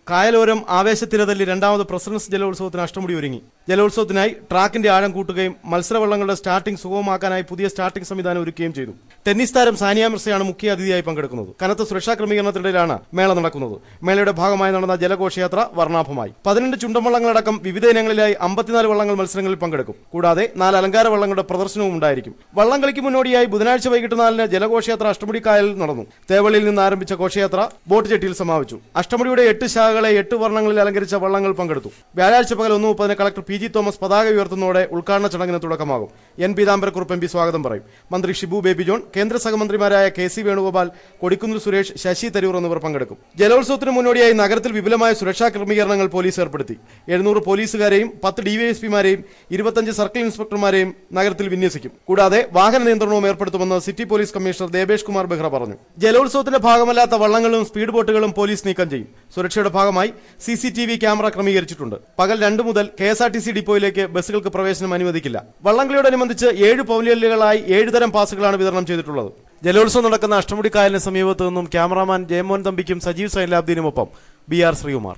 കായലോരം ആവേശത്തിരതല്ലി രണ്ടാമത് പ്രസിഡൻസ് ജലോത്സവത്തിന് അഷ്ടമുടി ഒരുങ്ങി. ജലോത്സവത്തിനായി ട്രാക്കിന്റെ ആഴം കൂട്ടുകയും മത്സരവള്ളങ്ങളുടെ സ്റ്റാർട്ടിംഗ് സുഗമമാക്കാനായി പുതിയ സ്റ്റാർട്ടിംഗ് സംവിധാനം ഒരുക്കുകയും ചെയ്തു. ടെന്നീസ് താരം സാനിയ മിർസയാണ് മുഖ്യ അതിഥിയായി പങ്കെടുക്കുന്നത്. കനത്ത സുരക്ഷാ ക്രമീകരണത്തിനിടയിലാണ് മേള നടക്കുന്നത്. മേളയുടെ ഭാഗമായി നടന്ന ജലഘോഷയാത്ര വർണ്ണാഭമായി. 12 ചുണ്ടൻവള്ളങ്ങളടക്കം വിവിധ ഇനങ്ങളിലായി 54 വള്ളങ്ങൾ മത്സരങ്ങളിൽ പങ്കെടുക്കും. കൂടാതെ 4 അലങ്കാര വള്ളങ്ങളുടെ പ്രദർശനവും ഉണ്ടായിരിക്കും. വള്ളംകളിക്ക് മുന്നോടിയായി ബുധനാഴ്ച വൈകിട്ട് 4-ന് ജലഘോഷയാത്ര അഷ്ടമുടി കായലിൽ നടന്നു. തേവള്ളിയിൽ നിന്ന് ആരംഭിച്ച ഘോഷയാത്ര ബോട്ട് ജെട്ടിയിൽ സമാപിച്ചു. അഷ്ടമുടിയുടെ 8 ശാഖകളെ 8 വർണ്ണങ്ങളിൽ അലങ്കരിച്ച വള്ളങ്ങൾ പങ്കെടുത്തു. വ്യാഴാഴ്ച പകൽ 1:30 കളക്ടർ പി ജി തോമസ് പതാക ഉയർത്തുന്നതോടെ ഉദ്ഘാടന ചടങ്ങിന് തുടക്കമാകും. എൻ പീതാംബരക്കുറുപ്പ് എം പി സ്വാഗതം പറയും. മന്ത്രി ഷിബു ബേബി ജോൺ, കേന്ദ്ര സഹമന്ത്രിമാരായ കെ സി വേണുഗോപാൽ, കൊടിക്കുന്നിൽ സുരേഷ്, ശശി തരൂർ എന്നിവർ പങ്കെടുക്കും. ജലോത്സവത്തിന് മുന്നോടിയായി നഗരത്തിൽ വിപുലമായ സുരക്ഷാ ക്രമീകരണങ്ങൾ പോലീസ് ഏർപ്പെടുത്തി. 700 പോലീസുകാരെയും 10 ഡിവൈഎസ്പിമാരെയും 25 സർക്കിൾ ഇൻസ്പെക്ടർമാരെയും നഗരത്തിൽ വിന്യസിക്കും. കൂടാതെ വാഹന നിയന്ത്രണവും ഏർപ്പെടുത്തുമെന്ന് city police commissioner Debesh Kumar Behera പറഞ്ഞു. ജലോത്സവത്തിന്റെ ഭാഗമല്ലാത്ത വള്ളങ്ങളും സ്പീഡ് ബോട്ടുകളും പോലീസ് നീക്കം ചെയ്യും. സുരക്ഷയുടെ ഭാഗമായി CCTV ക്യാമറ ക്രമീകരിച്ചിട്ടുണ്ട്. പകൽ 2 മുതൽ KSRTC ഡിപ്പോയിലേക്ക് ബസ്സുകൾക്ക് പ്രവേശനം അനുവദിക്കില്ല. വള്ളംകളിയോടനുബന്ധിച്ച് 7 പവലിയനുകളായി 7 തരം പാസുകളാണ് വിതരണം ചെയ്തിട്ടുള്ളത്. ജലോത്സവം നടക്കുന്ന അഷ്ടമുടി കായലിന് സമീപത്തു നിന്നും ക്യാമറാമാൻ ജയമോഹൻ തമ്പിക്കും സജീവ് സൈൻലാബ്ദീനുമൊപ്പം BR ശ്രീകുമാർ.